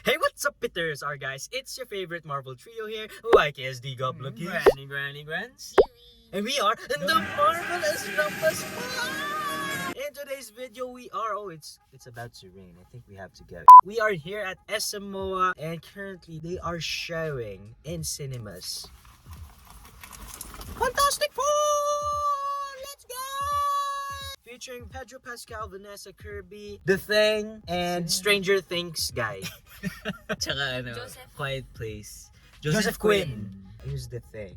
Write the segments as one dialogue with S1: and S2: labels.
S1: Hey, what's up, Peters? Our guys, it's your favorite Marvel trio here, YKSD Goblin Kids,
S2: Granny Grants.
S1: and we are the Marvelous Rumpus. In today's video, we are it's about to rain. I think we have to go. We are here at SMOA, and currently they are showing in cinemas Fantastic Four. Let's go! Featuring Pedro Pascal, Vanessa Kirby, The Thing, and Stranger Things guy.
S2: Tsaka
S3: Joseph.
S2: Quiet Place.
S1: Joseph Quinn. Who's The Thing?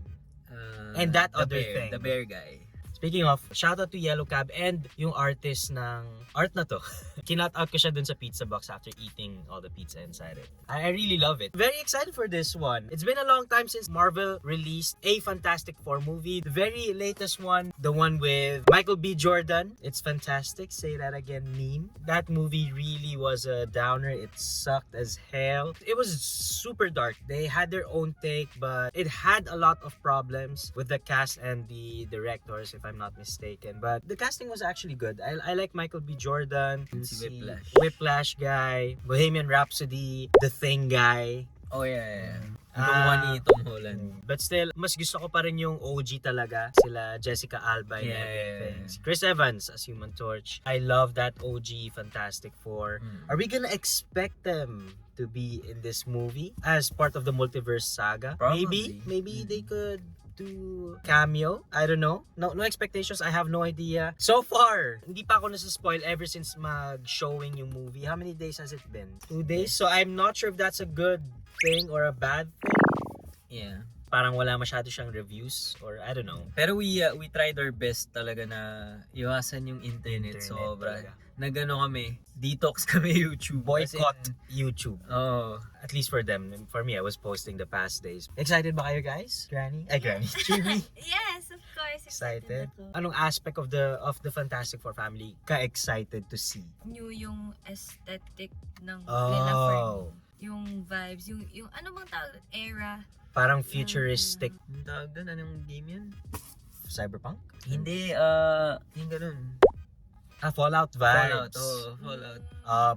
S1: And that
S2: the
S1: other
S2: bear,
S1: thing.
S2: The bear guy.
S1: Speaking of, shoutout to Yellow Cab and yung artist ng art na to. Kinat out ko siya dun sa pizza box after eating all the pizza inside it. I really love it. Very excited for this one. It's been a long time since Marvel released a Fantastic Four movie. The very latest one, the one with Michael B. Jordan. It's fantastic. Say that again, meme. That movie really was a downer. It sucked as hell. It was super dark. They had their own take, but it had a lot of problems with the cast and the directors, if I'm not mistaken. But the casting was actually good. I like Michael B. Jordan,
S2: Si Whiplash.
S1: Whiplash guy, Bohemian Rhapsody, The Thing guy.
S2: Oh yeah.
S1: Ah.
S2: Gumawa ni Tom Holland.
S1: But still, mas gusto ko pa rin yung OG talaga. Sila Jessica Alba and
S2: Yeah.
S1: everything. Si Chris Evans as Human Torch. I love that OG Fantastic Four. Are we gonna expect them to be in this movie as part of the multiverse saga?
S2: Probably.
S1: Maybe they could do cameo. I don't know. No expectations. I have no idea. So far, hindi pa ako nasa-spoil ever since mag-showing yung movie. How many days has it been? 2 days? So I'm not sure if that's a good thing or a bad thing.
S2: Yeah.
S1: Parang wala masyado siyang reviews or I don't know.
S2: Pero we tried our best talaga na iwasan yung internet sobra.
S1: talaga.
S2: Nagano kami, detox kami YouTube.
S1: Boycott
S2: As in,
S1: YouTube.
S2: Oh.
S1: At least for them. For me, I was posting the past days. Excited ba kayo, guys? Granny? Ay, Granny. Chewy.
S3: Yes, of course.
S1: Excited?
S3: ako.
S1: Anong aspect of the Fantastic Four family ka-excited to see?
S3: New yung aesthetic ng nila for
S1: Oh.
S3: yung vibes, yung ano bang tawag? Era.
S1: Parang futuristic.
S2: Ang tawag doon, anong game yan?
S1: Cyberpunk?
S2: Hindi, yung ganun.
S1: Fallout vibes.
S2: Fallout.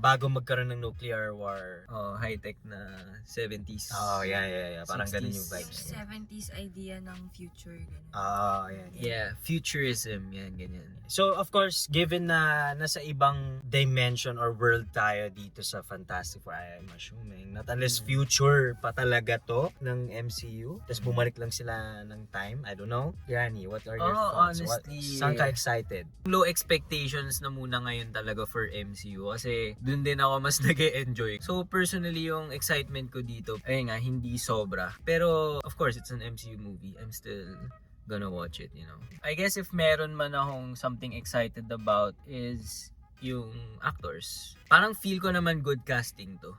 S1: Bago magkaroon ng nuclear war.
S2: Oh, high-tech na 70s.
S1: Oh, yeah. Parang ganun yung
S2: 60s.
S1: vibes niya.
S3: 70s idea ng future. Ganun.
S1: Yeah.
S2: Yeah, futurism, yan, ganyan.
S1: So, of course, given na nasa ibang dimension or world tayo dito sa Fantastic Four, I am assuming, not unless future pa talaga to ng MCU, tapos bumalik lang sila ng time, I don't know. Granny, what are your thoughts?
S2: Honestly,
S1: Saan ka excited?
S2: Low expectations na muna ngayon talaga for MCU kasi dun din ako mas nag-e-enjoy. So personally, yung excitement ko dito, ayun nga, hindi sobra. Pero of course, it's an MCU movie. I'm still gonna watch it, you know. I guess if meron man akong something excited about is yung actors. Parang feel ko naman good casting to.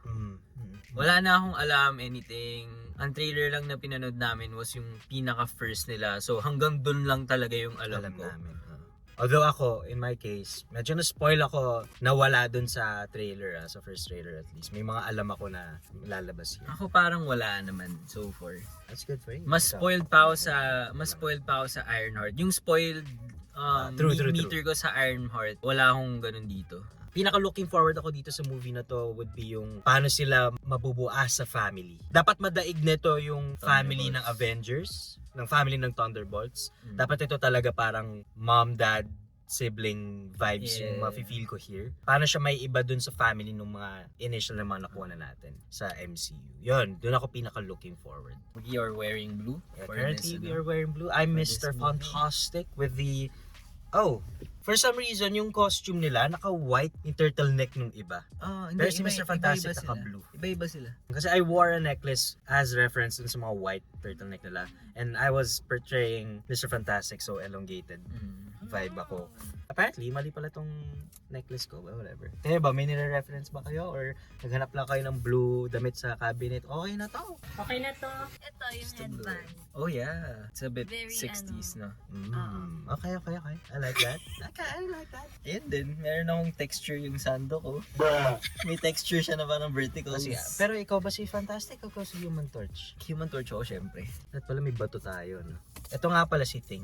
S2: Wala na akong alam anything. Ang trailer lang na pinanood namin was yung pinaka first nila. So hanggang dun lang talaga yung alam ko.
S1: namin. Although ako, in my case, medyo na-spoil ako na wala dun sa trailer, sa first trailer at least. May mga alam ako na lalabas here.
S2: Ako parang wala naman so far.
S1: That's good for you.
S2: Mas
S1: Ikaw?
S2: spoiled pa ako sa Ironheart. Yung spoiled
S1: True.
S2: meter ko sa Ironheart, wala akong ganun dito.
S1: Pinaka looking forward ako dito sa movie na to would be yung paano sila mabubuas sa family. Dapat madaig nito yung family ng Avengers, ng family ng Thunderbolts. Dapat ito talaga parang mom, dad, sibling vibes yung
S2: Yeah.
S1: mafe-feel ko here. Paano siya may iba dun sa family ng mga initial na mga nakuha na natin sa MCU. Yun, dun ako pinaka looking forward.
S2: We are wearing blue. for
S1: Currently,
S2: this,
S1: we are wearing blue. I'm
S2: for
S1: Mr.
S2: this movie.
S1: Fantastic with the... Oh, for some reason, yung costume nila, naka-white yung turtleneck nung iba.
S2: Hindi,
S1: Pero si Mr. Fantastic
S2: iba-iba sila.
S1: naka-blue.
S2: Iba-iba sila.
S1: Kasi I wore a necklace as reference dun sa mga white turtleneck nila. And I was portraying Mr. Fantastic, so elongated vibe ako. Apparently, mali pala tong necklace ko. Well, whatever. Kaya ba, may nire-reference ba kayo? Or naghanap lang kayo ng blue damit sa cabinet? Okay na to.
S3: Okay na to. Ito yung
S2: Just a blue.
S3: headband.
S2: Oh yeah. It's a bit
S3: Very,
S2: 60s na.
S1: Okay. I like that. I like that.
S2: Ayan din. Meron akong texture yung sando ko. May texture siya na parang verticals.
S1: Pero ikaw ba si Fantastic o ikaw si Human Torch?
S2: Human Torch ako syempre.
S1: At pala may bato tayo, no? Ito nga pala si Ting.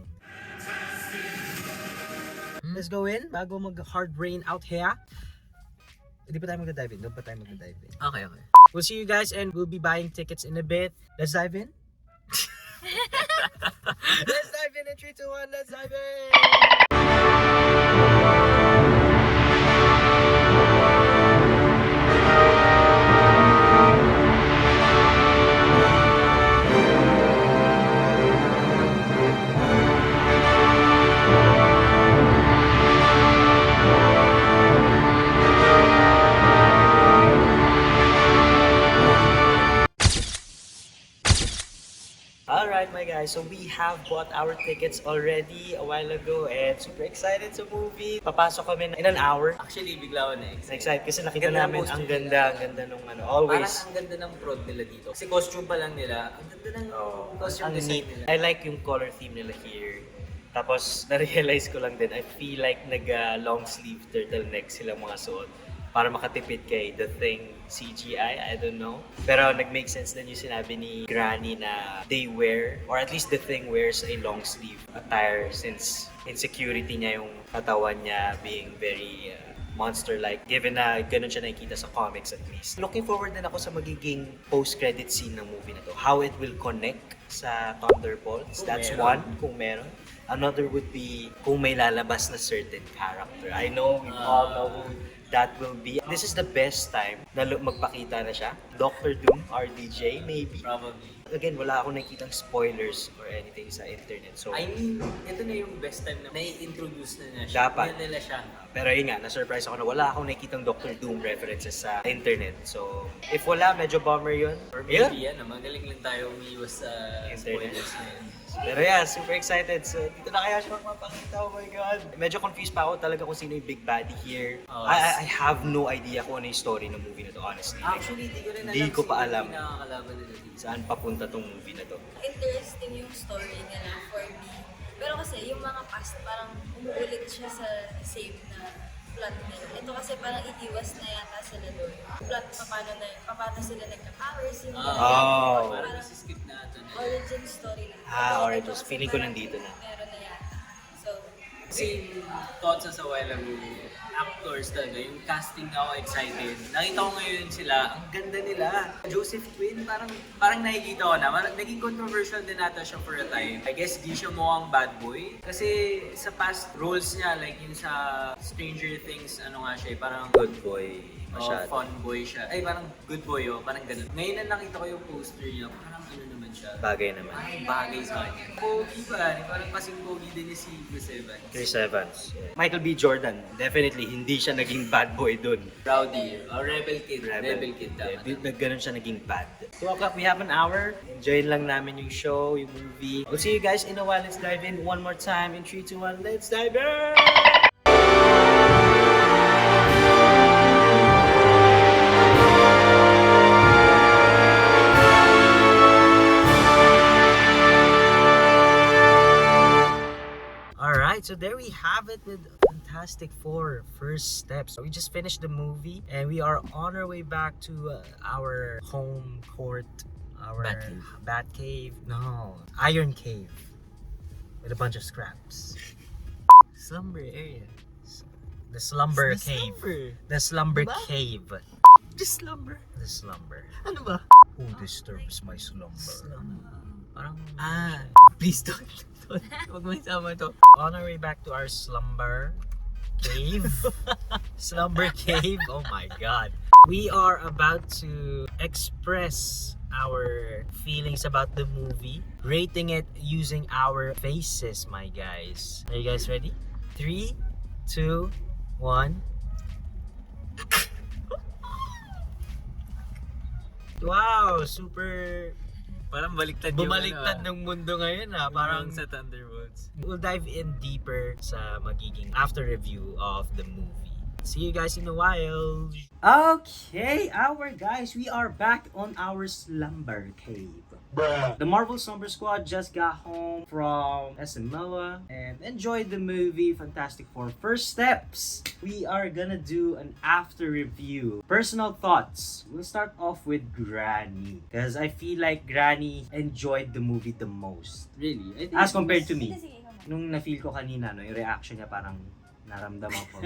S1: Let's go in bago mag hard rain out here. Hindi pa tayo magda-dive in. Doon pa tayo magda-dive in.
S2: Okay.
S1: We'll see you guys and we'll be buying tickets in a bit. Let's dive in. Let's dive in 3, 2, 1, let's dive in! Alright my guys, so we have bought our tickets already a while ago and super excited sa movie. Papasok kami in an hour.
S2: Actually, bigla ako na-excite.
S1: Excited kasi nakita
S2: Ganda ng
S1: namin
S2: costume
S1: ang ganda nung ano, always.
S2: Parang ang ganda ng prod nila dito. Kasi costume pa lang nila, ang ganda ng costume
S1: Ang
S2: design
S1: neat.
S2: nila.
S1: I like yung color theme nila here. Tapos, na-realize ko lang din, I feel like nag-long sleeve turtleneck silang mga suot para makatipid kay The Thing CGI, I don't know. Pero nag-make sense din yung sinabi ni Granny na they wear, or at least The Thing wears a long sleeve attire since insecurity niya yung katawan niya being very monster-like, given na ganun siya nakikita sa comics at least. Looking forward din ako sa magiging post-credit scene ng movie na to. How it will connect sa Thunderbolts.
S2: Kung
S1: That's
S2: meron.
S1: one, kung meron. Another would be kung may lalabas na certain character. I know we all know who that will be. This is the best time na magpakita na siya. Dr. Doom, RDJ, maybe.
S2: Probably.
S1: Again, wala akong nakikitang spoilers or anything sa internet. So,
S2: I mean, ito na yung best time na nai-introduce na niya siya.
S1: Dapat.
S2: Yan nila siya.
S1: pero yun nga, na-surprise ako na wala akong nakikitang Dr. Doom references sa internet. So, if wala, medyo bummer yun.
S2: Or
S1: Yeah.
S2: maybe yan, magaling lang tayo umiwas sa
S1: Internet.
S2: spoilers na yan.
S1: Pero yeah, super excited. So, dito na kaya siya mapakita. Oh my God. Medyo confused pa ako talaga kung sino yung big baddie here.
S2: Oh,
S1: I have no idea kung ano yung story ng movie na to, honestly.
S2: Actually, di ko rin alam
S1: Di ko pa
S2: sino
S1: alam.
S2: yung nakakalaban nila dito.
S1: Saan papunta tong movie na to?
S3: Interesting yung story nila for me. Pero kasi yung mga past parang umuulit siya sa same na plot nila. Ito kasi parang iiwas na yata sila doon. Plot paano sila nagka-powers, yung
S1: Oh.
S2: Parang
S3: parang
S2: skip na ito na.
S3: origin story lang.
S1: Origins.
S3: Ito kasi
S1: Feeling ko
S3: parang
S1: nandito na.
S3: Meron na yata. So,
S2: Kasi thoughts sa while ago, actors talaga, yung casting na ako excited. Nakita ko ngayon sila, ang ganda nila. Joseph Quinn, parang nakikita ko na. Naging controversial din nata siya for a time. I guess di siya mukhang bad boy. Kasi sa past roles niya, like yung sa Stranger Things, ano nga siya, parang
S1: Good boy. Masyado.
S2: fun boy siya. Ay, parang good boy, parang ganun. Ngayon na nakita ko yung poster niya, parang ano naman siya.
S1: Bagay naman.
S2: Parang bagay sa kanya. Pogi ba? Parang kasing pogi din niya si Chris Evans.
S1: Chris Evans. Yeah. Michael B. Jordan, definitely hindi siya naging bad boy dun.
S2: Rowdy. Rebel Kid. Rebel Kid. Tama.
S1: Ganun siya naging bad. 2 o'clock, we have an hour. Enjoyin lang namin yung show, yung movie. We'll see you guys in a while. Let's dive in one more time. In 3, 2, 1, let's dive in! Alright, so there we have it with Fantastic Four First Steps. We just finished the movie and we are on our way back to our home court, our Bat Cave. No, Iron Cave with a bunch of scraps.
S2: Slumber area.
S1: The slumber
S2: The
S1: cave.
S2: slumber.
S1: The slumber
S2: Diba?
S1: cave.
S2: The slumber.
S1: The slumber.
S2: Ano ba?
S1: Who disturbs my slumber?
S2: Parang, please don't. Huwag mo isama to.
S1: On our way back to our slumber cave. Slumber cave. Oh my God. We are about to express our feelings about the movie, rating it using our faces, my guys. Are you guys ready? 3, 2, 1. Wow, super
S2: Parang baliktad
S1: bumaliktad ng mundo ngayon ha. Parang
S2: sa Thunderbolts.
S1: we'll dive in deeper sa magiging after review of the movie. See you guys in a while. Okay, our guys, we are back on our slumber cave. The Marvel Slumber Squad just got home from SMOA and enjoyed the movie Fantastic Four First Steps. We are gonna do an after review. Personal thoughts. We'll start off with Granny because I feel like Granny enjoyed the movie the most.
S2: Really? I think
S1: As compared to me.
S3: sige, ikaw na.
S1: Nung na-feel ko kanina, no, yung reaction niya parang naramdaman ko.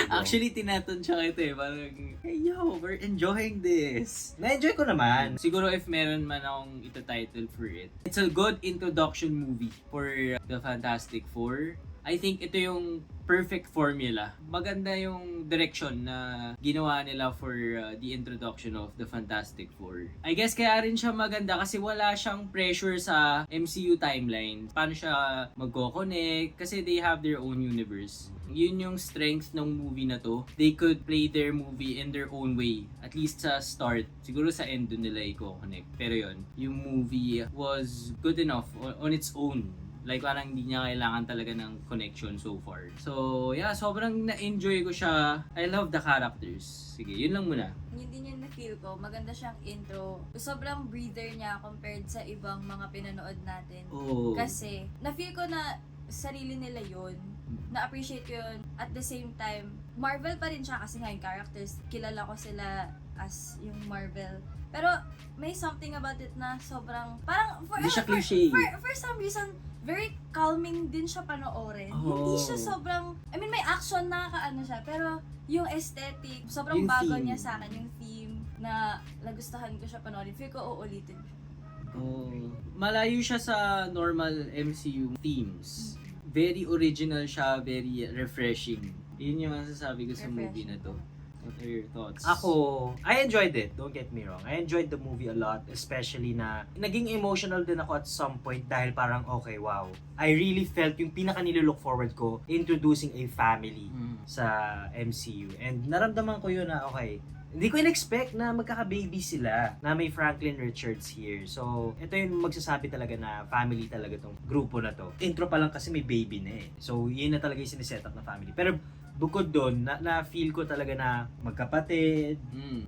S2: Actually, tinatansya kita eh. Parang, hey yo, we're enjoying this.
S1: na-enjoy ko naman.
S2: Siguro if meron man akong ito-title for it, it's a good introduction movie for the Fantastic Four. I think ito yung perfect formula. Maganda yung direction na ginawa nila for the introduction of the Fantastic Four. I guess kaya rin siya maganda kasi wala siyang pressure sa MCU timeline. Paano siya magko-connect? Kasi they have their own universe. Yun yung strength ng movie na to. They could play their movie in their own way. At least sa start. Siguro sa end dun nila i-connect. Pero yun, yung movie was good enough on its own. Like, parang hindi niya kailangan talaga ng connection so far. So, yeah, sobrang na-enjoy ko siya. I love the characters. Sige, yun lang muna.
S3: Yun din yung na-feel ko. Maganda siyang intro. Sobrang breather niya compared sa ibang mga pinanood natin.
S2: Oh.
S3: Kasi, na-feel ko na sarili nila yun. Na-appreciate ko yun. At the same time, Marvel pa rin siya kasi nga yung characters. Kilala ko sila as yung Marvel. Pero, may something about it na sobrang, parang,
S2: Hindi siya cliche.
S3: For some reason, very calming din siya panoorin.
S2: Oh.
S3: Hindi siya sobrang, I mean, may action na kaano siya, pero yung aesthetic, sobrang
S2: Yung
S3: bago
S2: theme.
S3: niya sa akin, yung theme na nagustuhan ko siya panoorin. Feel ko uulitin siya.
S2: Oh. Malayo siya sa normal MCU themes. Very original siya, very refreshing. Yun yung masasabi ko sa movie na to. What are your thoughts?
S1: Ako, I enjoyed it. Don't get me wrong. I enjoyed the movie a lot. Especially na naging emotional din ako at some point dahil parang, okay, wow. I really felt yung pinaka nilook forward ko, introducing a family sa MCU. And naramdaman ko yun na, okay, hindi ko in-expect na magkaka-baby sila, na may Franklin Richards here. So, ito yung magsasabi talaga na family talaga tong grupo na to. Intro pa lang kasi may baby na eh. So, yun na talaga yung siniset up na family. Pero, bukod doon, na-feel ko talaga na magkapatid,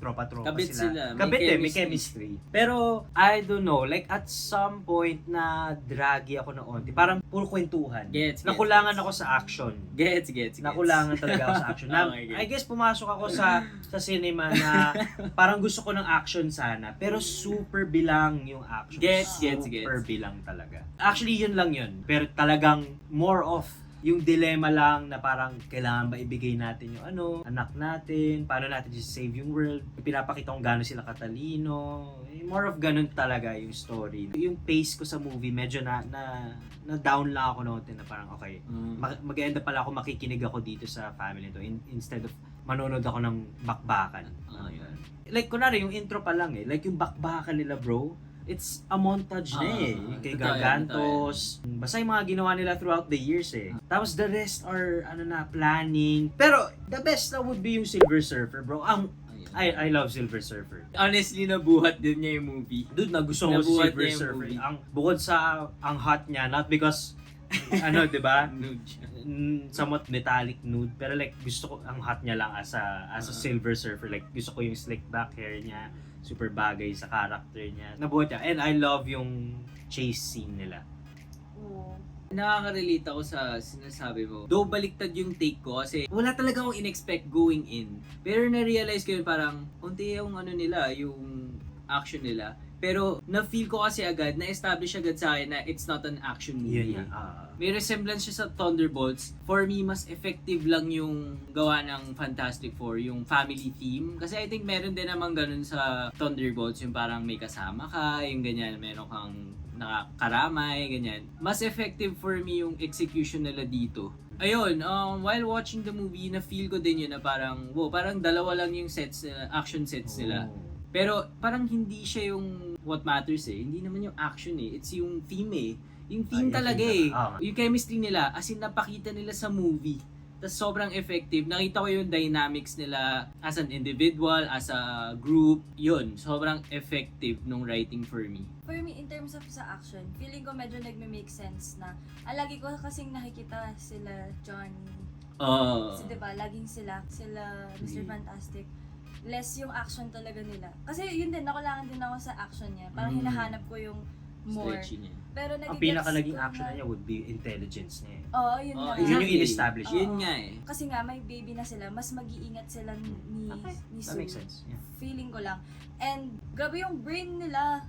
S1: tropa-tropa
S2: Kabit
S1: sila.
S2: sila.
S1: Kabit may chemistry. Pero, I don't know, like at some point na draggy ako na onti. Parang puro kwentuhan.
S2: Gets.
S1: Nakulangan ako sa action.
S2: Gets.
S1: Nakulangan talaga ako sa action. Na,
S2: Okay, gets.
S1: I guess pumasok ako sa cinema na parang gusto ko ng action sana. Pero super bilang yung action.
S2: Gets.
S1: Super bilang talaga. Actually, yun lang yun. Pero talagang more of yung dilemma lang na parang kailangan ba ibigay natin yung anak natin, paano natin save yung world, pinapakita kung gaano sila katalino, more of ganun talaga yung story. Yung pace ko sa movie, medyo na down lang ako noon na parang okay, mag-end up pala ako makikinig ako dito sa family to instead of manonood ako ng bakbakan.
S2: Yun.
S1: Like kunwari yung intro pa lang like yung bakbakan nila bro, it's a montage na yung kay
S2: totoo yan,
S1: Gargantos. Basta yung mga ginawa nila throughout the years Tapos the rest are, planning. Pero, the best na would be yung Silver Surfer, bro. I love Silver Surfer.
S2: Honestly, nabuhat din niya yung movie.
S1: Dude, nagustuhan ko si
S2: Nabuhat
S1: Silver
S2: niya yung
S1: Surfer.
S2: movie.
S1: Bukod sa, ang hot niya, not because, di ba?
S2: Nude siya.
S1: Somewhat metallic nude. Pero like, gusto ko, ang hot niya lang as a Silver Surfer. Like, gusto ko yung slick back hair niya. Super bagay sa character niya. Nabuhat niya. And I love yung chase scene nila.
S3: Oo.
S2: Nakaka-relate ako sa sinasabi mo. Though baliktad yung take ko kasi wala talaga akong in-expect going in. Pero na-realize ko yun parang unti yung nila, yung action nila. Pero na-feel ko kasi agad, na-establish agad sa akin na it's not an action movie.
S1: Yun yan.
S2: May resemblance siya sa Thunderbolts. For me, mas effective lang yung gawa ng Fantastic Four, yung family theme. Kasi I think meron din naman ganun sa Thunderbolts, yung parang may kasama ka, yung ganyan, meron kang nakakaramay, ganyan. Mas effective for me yung execution nila dito. Ayun, while watching the movie, na-feel ko din yun na parang, wow, parang dalawa lang yung sets nila, action sets nila. Pero parang hindi siya yung what matters Hindi naman yung action It's yung theme Yung theme
S1: Yung
S2: talaga
S1: theme
S2: Yung chemistry nila, as in napakita nila sa movie. Tapos sobrang effective. Nakita ko yung dynamics nila as an individual, as a group. Yun, sobrang effective nung writing for me.
S3: For me, in terms of sa action, feeling ko medyo nagme-make sense na, lagi ko kasing nakikita sila Johnny. Kasi diba, laging sila Mr. Fantastic. Less yung action talaga nila. Kasi yun din, nakulangan din ako sa action niya. Parang hinahanap ko yung more.
S2: Stretchy niya.
S3: Pero
S1: Ang
S3: nagigets
S1: pinaka naging
S3: ko
S1: action
S3: na-
S1: niya would be intelligence niya
S3: Oo, yun
S2: Oh,
S3: na.
S1: Yun yung
S2: exactly.
S1: in-establish.
S2: Yun
S3: Oo.
S2: nga
S3: Kasi nga, may baby na sila. Mas mag-iingat sila ni
S1: Okay,
S3: ni
S1: that
S3: Sue.
S1: makes sense. Yeah.
S3: Feeling ko lang. And grabe yung brain nila.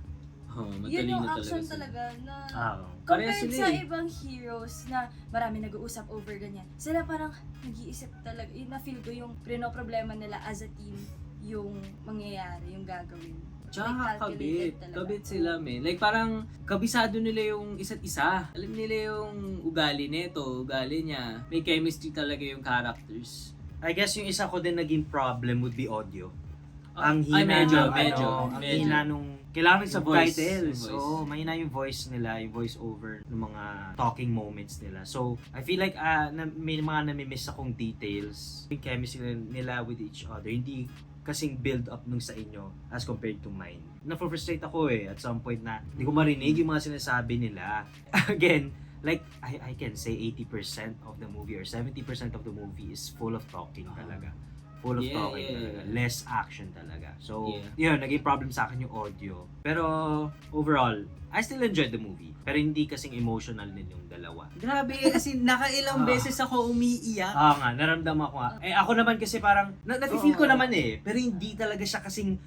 S3: Yun yung
S2: matalino
S3: action
S2: sila.
S3: talaga na
S2: Parehas
S3: compared
S2: sila
S3: sa
S2: eh.
S3: ibang heroes na marami nag-uusap over ganyan. Sila parang nag-iisip talaga. Yun na-feel ko yung problema nila as a team yung mangyayari, yung gagawin.
S2: Tsaka
S3: calculated talaga.
S2: kabit sila men. Like parang kabisado nila yung isa't isa. Alam nila yung ugali nito, ugali niya. May chemistry talaga yung characters.
S1: I guess yung isa ko din naging problem would be audio.
S2: Ah,
S1: Ang
S2: ay,
S1: hina
S2: medyo,
S1: ng,
S2: medyo,
S1: ang
S2: medyo.
S1: hina nung kailangan
S2: Yung
S1: subtitles.
S2: voice.
S1: Oo, mahina yung voice nila, yung voice over ng mga talking moments nila. So, I feel like may mga namimiss akong details. Yung chemistry nila with each other, hindi kasing build up nung sa inyo as compared to mine. Na-frustrate ako at some point na hindi ko marinig yung mga sinasabi nila. Again, like I can say 80% of the movie or 70% of the movie is full of talking talaga. Full of talking talaga. Less action talaga. So, yun, naging problem sa akin yung audio. Pero, overall, I still enjoyed the movie. Pero hindi kasing emotional din yung dalawa.
S2: Grabe, kasi nakailang beses ako umiiyak.
S1: Nga, naramdaman ko nga. Ako naman kasi parang, nafe-feel ko naman pero hindi talaga siya kasing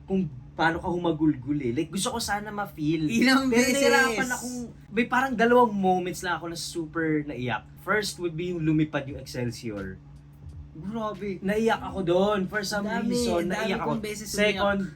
S1: kung paano ka humagulgul Like, gusto ko sana ma-feel.
S2: Ilang
S1: Pero
S2: beses.
S1: nahirapan akong, may parang dalawang moments lang ako na super naiyak. First would be yung lumipad yung Excelsior.
S2: Grabe.
S1: Naiyak ako doon. For some reason, naiyak ako.
S2: kong beses
S1: Second,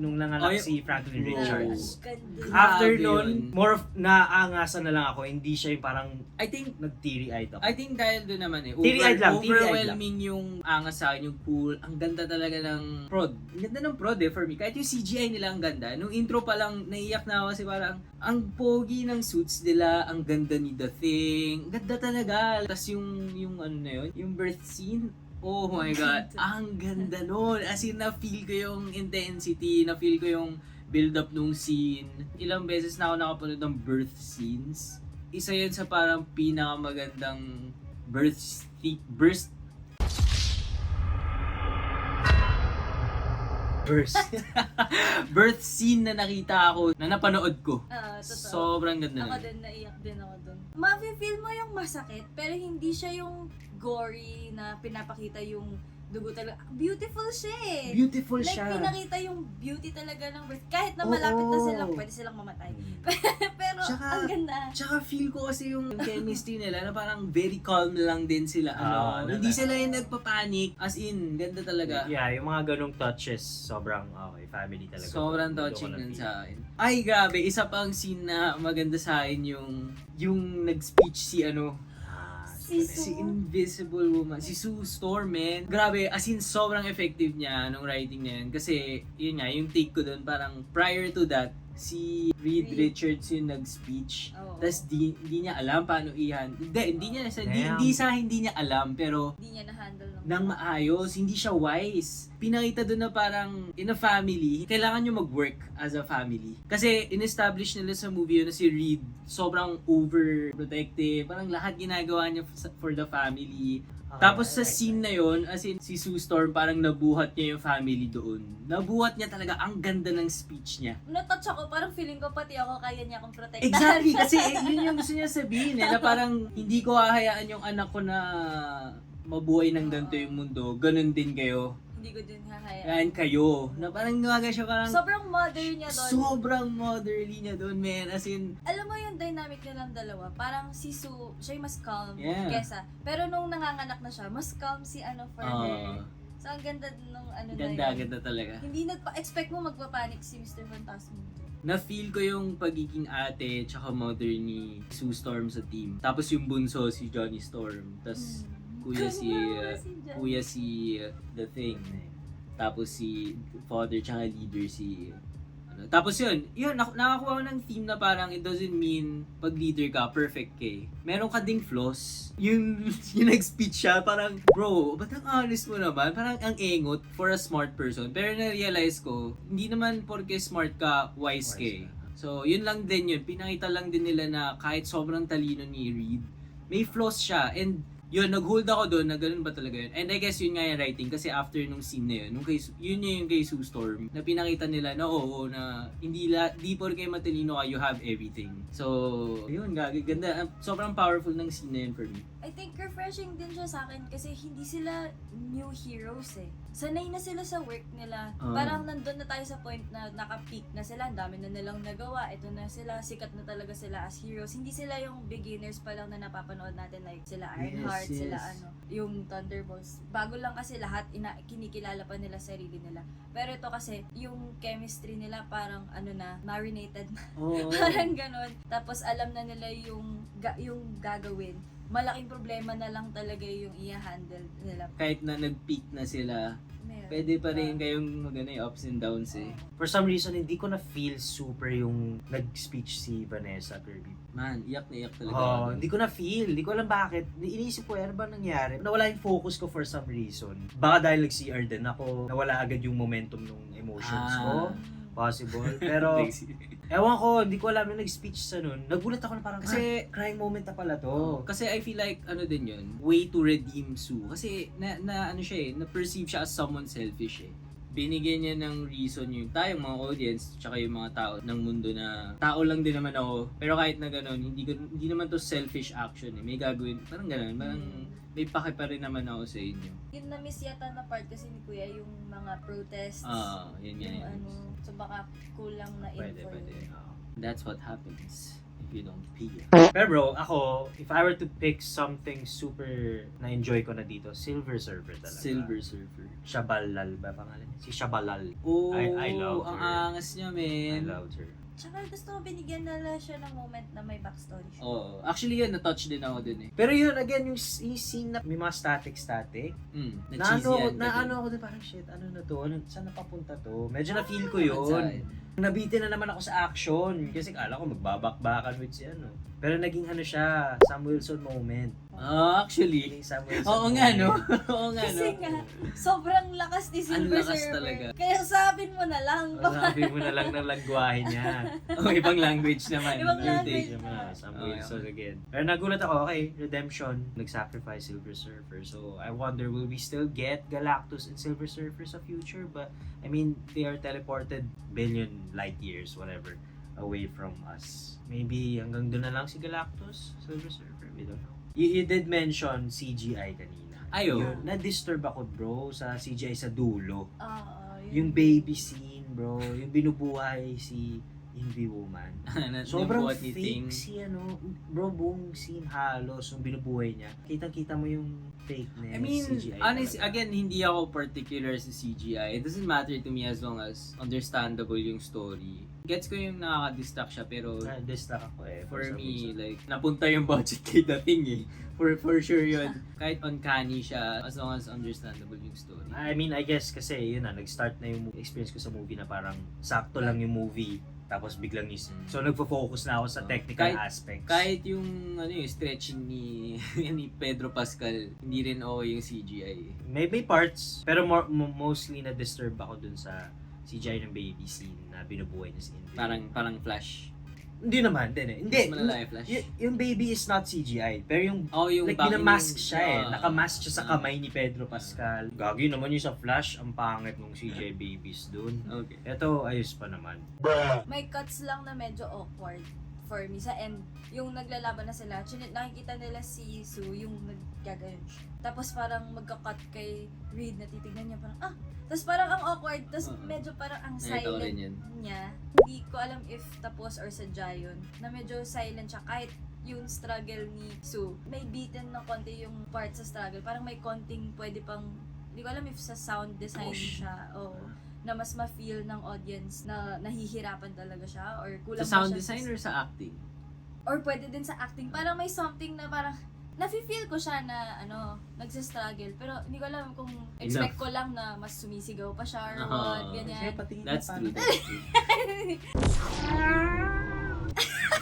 S1: nung nanganak si Franklin
S2: Oh.
S1: Richards.
S3: Ganda.
S1: After
S2: Grabe
S1: nun,
S2: yun.
S1: more of naangasan na lang ako. Hindi siya yung parang
S2: I think
S1: nag-teary-eyed ako.
S2: dahil doon naman
S1: Teary-eyed lang,
S2: overwhelming yung angas sa akin, yung pool. Ang ganda talaga ng prod. Ang ganda ng prod for me. Kahit yung CGI nila ang ganda. Nung intro pa lang, naiyak na ako kasi parang ang pogi ng suits nila, ang ganda ni The Thing. Ganda talaga. Tapos yung ano na yun, yung birth scene. Oh my God. Ang ganda nun. As in, na-feel ko yung intensity, na-feel ko yung build-up nung scene. Ilang beses na ako nakapanood ng birth scenes. Isa yun sa parang pinakamagandang birth birth scene na nakita ako, na napanood ko.
S3: Totoo.
S2: Sobrang ganda
S3: Ako
S2: nun.
S3: din, naiyak din ako dun. Ma-feel mo yung masakit, pero hindi siya yung gory na pinapakita yung dugo talaga. Beautiful siya
S2: Beautiful
S3: Like,
S2: siya.
S3: pinakita yung beauty talaga ng birth. Kahit na malapit na
S2: Oo.
S3: sila, pwede silang mamatay. Pero,
S2: Tsaka-
S3: ang ganda.
S2: Tsaka feel ko kasi yung chemistry nila na parang very calm lang din sila. Hindi sila yung nagpapanik. As in, ganda talaga.
S1: Yeah, yung mga ganong touches, sobrang okay, family talaga.
S2: Sobrang
S1: Doon ko
S2: touching
S1: na
S2: nun
S1: feel.
S2: sa akin. Ay, grabe. Isa pang scene na maganda sa akin yung nag-speech si si Invisible Woman, si Sue Storm, man. Grabe, as in, sobrang effective niya nung writing niya yun. Kasi, yun nga, yung take ko dun, parang prior to that, si Reed Richards yung nag-speech.
S3: Oo.
S2: Tapos hindi niya alam paano hindi niya alam, pero
S3: Hindi niya na-handle
S2: nang maayos, hindi siya wise. Pinakita doon na parang in a family, kailangan nyo mag-work as a family. Kasi in-establish nila sa movie yun na si Reed, sobrang overprotective, parang lahat ginagawa niya for the family. Tapos sa scene na yon, as in si Sue Storm parang nabuhat niya yung family doon. Nabuhat niya talaga, ang ganda ng speech niya.
S3: Na-touch ako, parang feeling ko pati ako kaya niya akong protektahan.
S2: Exactly, kasi yun yung gusto niya sabihin na parang hindi ko hahayaan yung anak ko na mabuhay ng ganito yung mundo. Ganun din kayo.
S3: Hindi ko din hahayaan.
S2: Yan kayo. Na parang gawaga siya parang
S3: Sobrang mother niya doon.
S2: sobrang motherly niya doon, man. As in,
S3: Alam mo yung dynamic nilang dalawa, parang si Sue, siya yung mas calm
S2: Yeah.
S3: kesa. Pero nung nanganganak na siya, mas calm si for her. So ang ganda nung na yun.
S2: ganda talaga.
S3: Hindi expect mo magpapanik si Mr. Phantasmo.
S2: Na-feel ko yung pagiging ate tsaka mother ni Sue Storm sa team. Tapos yung bunso si Johnny Storm. Tapos kuya si The Thing. Tapos si father tsaka leader si Tapos yun, nakakuha ko ng theme na parang it doesn't mean pag leader ka, perfect ka eh. Meron ka ding flaws. Yung nag-speech siya, parang, bro, ba't ang honest mo naman? Parang ang engot for a smart person. Pero na-realize ko, hindi naman porke smart ka, wise ka eh. So, yun lang din yun. Pinakita lang din nila na kahit sobrang talino ni Reed, may flaws siya. And yun, nag-hold ako doon na ganun ba talaga yun. And I guess yun nga yung writing kasi after nung scene na yun, yun yung kay Sue Storm, na pinakita nila na oo, na di porke matalino ka, you have everything. So, yun, ganda. Sobrang powerful ng scene na yun for me.
S3: I think refreshing din siya sa akin kasi hindi sila new heroes eh. sanay na sila sa work nila.
S2: Ah.
S3: Parang nandun na tayo sa point na naka-peak na sila, ang dami na nilang nagawa, ito na sila, sikat na talaga sila as heroes. Hindi sila yung beginners pa lang na napapanood natin, like sila Ironheart,
S2: Yes,
S3: sila
S2: yes.
S3: yung Thunderbolts. Bago lang kasi lahat, kinikilala pa nila sarili nila. Pero ito kasi, yung chemistry nila parang marinated na.
S2: Oo.
S3: Parang ganon. Tapos alam na nila yung gagawin. Malaking problema na lang talaga yung i-handle nila.
S2: Kahit na nag-peak na sila,
S3: Meron.
S2: pwede pa rin kayong ups and downs eh.
S1: For some reason, hindi ko na feel super yung nag-speech si Vanessa Kirby.
S2: Man, iyak na iyak talaga.
S1: Oh,
S2: ako.
S1: hindi ko na feel. Hindi ko alam bakit. Iniisip ko, ano ba nangyari? Nawala yung focus ko for some reason. Baka dahil nag-CR din ako, nawala agad yung momentum ng emotions ko. Possible. Pero, ewan ko, hindi ko alam yung nag-speech sa nun. Nagulat ako na parang,
S2: Kasi-
S1: crying moment na pala to.
S2: Kasi I feel like, din yun, way to redeem Sue. Kasi, na-perceive siya as someone selfish eh. Binigyan niya ng reason yung tayong mga audience, tsaka yung mga tao ng mundo na tao lang din naman ako. Pero kahit na gano'n, hindi naman to selfish action eh. May gagawin, parang gano'n, parang may pake pa rin naman ako sa inyo.
S3: Yung na-miss yata na part kasi ni Kuya, yung mga protests.
S2: Yun nga
S3: yung
S2: yun.
S3: so baka kulang na info.
S1: Pwede.
S3: yun.
S2: That's what happens if you don't pee.
S1: Pero bro, ako, if I were to pick something super na-enjoy ko na dito, Silver Surfer talaga.
S2: Silver Surfer.
S1: Shabalal ba pangalan niya? Si Shabalal.
S2: Oh,
S1: I love
S2: ang
S1: her.
S2: angas niya,
S1: I
S2: man.
S1: loved her.
S3: Tsaka gusto ko binigyan nila siya ng moment na may backstory siya.
S2: Oh, actually yun, na-touch din ako dun eh.
S1: Pero yun, again, yung scene na may mga static.
S2: Na-cheesy yan.
S1: Ako din parang shit, ano na to? Saan napapunta to? Medyo na-feel ko yun. Nabitin na naman ako sa action. Kasi kala ko magbabakbakan with si ano. Pero naging siya, Sam Wilson moment.
S2: Actually.
S1: Naging Sam Wilson
S2: Oo nga, no?
S1: moment.
S2: Oo nga, no?
S3: Kasi nga, sobrang lakas ni Silver
S2: Ang lakas
S3: Surfer.
S2: talaga.
S3: Kaya sabin mo na lang.
S1: Sabi mo na lang ng lagwahe niya.
S2: Ibang language naman.
S3: Ibang
S2: Birthday.
S3: language.
S1: Siya na, Sam
S2: Okay.
S1: Wilson again. Pero nagulat ako, okay, Redemption, nag-sacrifice Silver Surfer. So, I wonder, will we still get Galactus and Silver Surfer sa future? But, I mean, they are teleported billion light years, whatever, away from us. Maybe hanggang doon na lang si Galactus, Silver Surfer, we don't know. You did mention CGI kanina.
S2: Ayo.
S1: Yun, na-disturb ako, bro, sa CGI sa dulo.
S3: Yun.
S1: Yung baby scene, bro, yung binubuhay si Invie Woman. Sobrang
S2: Nabuhat ni Ting.
S1: fake si bro, buong scene halos yung binubuhay niya. Kitang-kita mo yung fakeness,
S2: I mean,
S1: CGI
S2: honestly,
S1: talaga.
S2: again, hindi ako particular sa CGI. It doesn't matter to me as long as understandable yung story. Gets ko yung nakaka-distract siya, pero
S1: Na-distract ako
S2: for
S1: some
S2: me,
S1: reason.
S2: like, napunta yung budget kay Dating eh. For sure yun. Kahit uncanny siya, as long as understandable yung story.
S1: I mean, I guess kasi yun nag-start na yung experience ko sa movie na parang sakto lang yung movie. Tapos biglang so nagfo-focus na ako sa technical aspects.
S2: Kahit yung yung stretching ni ni Pedro Pascal, hindi rin okay yung CGI.
S1: May parts, pero mostly na-disturb ako dun sa CGI ng baby scene na binubuhay niya si Invie.
S2: Parang Flash.
S1: Hindi naman, hindi.
S2: Mas malala yung Flash.
S1: Yung baby is not CGI, pero yung
S2: Yung
S1: like
S2: back-
S1: binamask siya
S2: yung-
S1: nakamask siya sa kamay ni Pedro Pascal. Gagi naman yung sa Flash, ang pangit ng CGI babies dun.
S2: Okay.
S1: Ito, ayos pa naman.
S3: May cuts lang na medyo awkward for me. Sa end, yung naglalaban na sila, nakikita nila si Sue, yung naggagayon siya. Tapos parang magka-cut kay Reed na titignan niya parang, tapos parang ang awkward, tapos medyo parang ang
S2: Nakita ko rin
S3: silent
S2: yun.
S3: niya. Hindi ko alam if tapos or sadya yun, na medyo silent siya kahit yung struggle ni Sue. May beaten na konti yung part sa struggle. Parang may konting pwede pang, hindi ko alam if sa sound design
S1: Push.
S3: siya o na mas ma-feel ng audience na nahihirapan talaga siya or kulang
S2: Sa sound
S3: ba siya
S2: design or sa acting?
S3: or pwede din sa acting. Parang may something na parang nafe-feel ko siya na nagsistruggle pero hindi ko alam kung expect ko lang na mas sumisigaw pa siya or what, ganyan.
S2: That's true. That's true.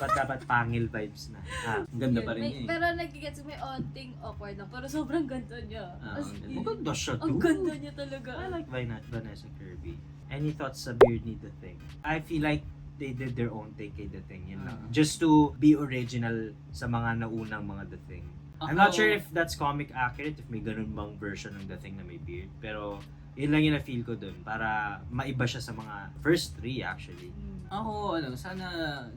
S1: Dapat pangil vibes na.
S2: Ang ganda
S3: Yun,
S2: pa rin
S3: may,
S2: niya eh.
S3: pero nagigets may onting awkward lang pero sobrang ganda niya. As
S2: ang
S3: in,
S1: Maganda siya
S3: ang
S1: too.
S3: ganda niya talaga.
S1: I like Vanessa Kirby. Any thoughts sa Beard Need the Thing? I feel like they did their own take kay The Thing. Yun lang. Just to be original sa mga naunang mga The Thing. I'm not sure if that's comic accurate, if may ganun bang version ng The Thing na may beard. Pero yun lang yung na-feel ko dun. Para maiba siya sa mga first three actually.
S3: Mm.
S2: Ako, sana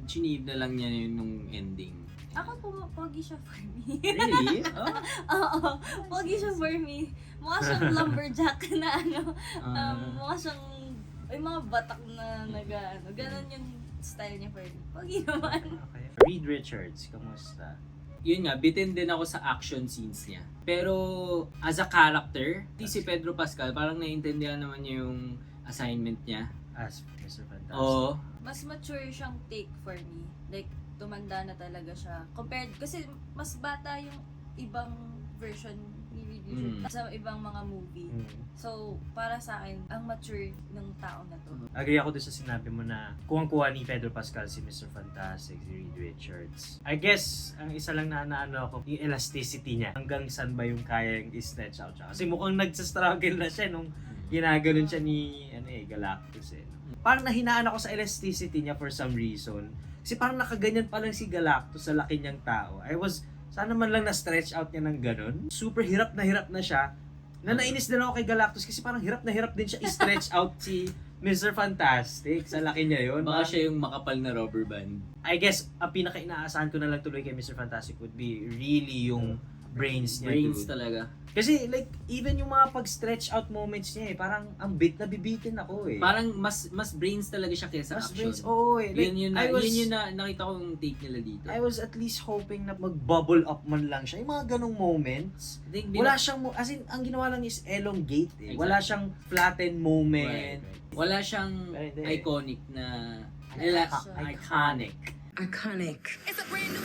S2: chinib na lang niya yun nung ending.
S3: Ako po, pogi siya for me.
S2: Really? Oh.
S3: Oo, pogi siya for me. Mukha siyang lumberjack na mukha siyang, ay mga batak na ganon yung style niya for me. Pogi naman.
S1: Okay. Reed Richards, kamusta?
S2: Yun nga, bitin din ako sa action scenes niya. Pero as a character, si Pedro Pascal, parang naiintindihan naman niya yung assignment niya.
S1: As Mr. Fantastic.
S2: Oo.
S3: Mas mature siyang take for me. Like, tumanda na talaga siya. Compared, kasi mas bata yung ibang version ni Reed Richards sa ibang mga movie. So, para sa akin, ang mature ng tao na to.
S1: Agree ako doon sa sinabi mo na kuwang-kuha ni Pedro Pascal si Mr. Fantastic, si Reed Richards. I guess, ang isa lang na naano ako, yung elasticity niya. Hanggang saan ba yung kaya yung i-stretch out siya. Kasi mukhang nagsastruggle na siya nung ginaganon siya ni Galactus eh. Parang nahinaan ako sa elasticity niya for some reason. Kasi parang nakaganyan pa lang si Galactus sa laki niyang tao. Sana man lang na-stretch out niya ng ganun. Super hirap na siya. Nainis din ako kay Galactus kasi parang hirap na hirap din siya i-stretch out si Mr. Fantastic. Sa laki niya yun.
S2: Baka siya yung makapal na rubber band.
S1: I guess, ang pinaka-inaasahan ko na lang tuloy kay Mr. Fantastic would be really yung brains niya.
S2: Brains
S1: dude.
S2: talaga.
S1: Kasi like, even yung mga pag-stretch out moments niya parang ang nabibitin ako eh.
S2: Parang mas brains talaga siya kaysa
S1: mas
S2: action.
S1: brains, oo eh. Like,
S2: yun yun na nakita ko yung take nila dito.
S1: I was at least hoping na mag-bubble up man lang siya. Yung mga ganong moments.
S2: I think
S1: Wala siyang, as in, ang ginawa lang is elongate eh.
S2: Exactly.
S1: Wala siyang flatten moment.
S2: Right. Wala siyang
S1: Right.
S2: iconic na
S1: Iconic.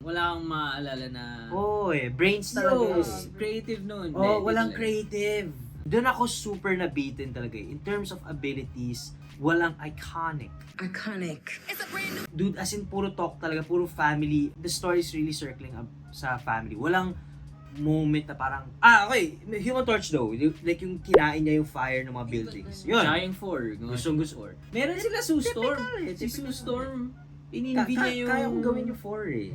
S2: Wala kang maaalala na
S1: Oo eh, brains talaga.
S2: Yo, creative nun.
S1: Walang creative. Doon ako super nabitin talaga eh. In terms of abilities, walang iconic. Dude, as in puro talk talaga, puro family. The story is really circling sa family. Walang moment na parang, okay, Human Torch though. Like yung kinain niya yung fire ng mga buildings. Yun.
S2: Tsaka yung 4.
S1: Gusto.
S2: Meron sila Sue Storm.
S1: Typical eh,
S2: Si
S1: typical.
S2: Sue Storm. Ininvi niya yung...
S1: Kaya kong gawin yung 4 eh.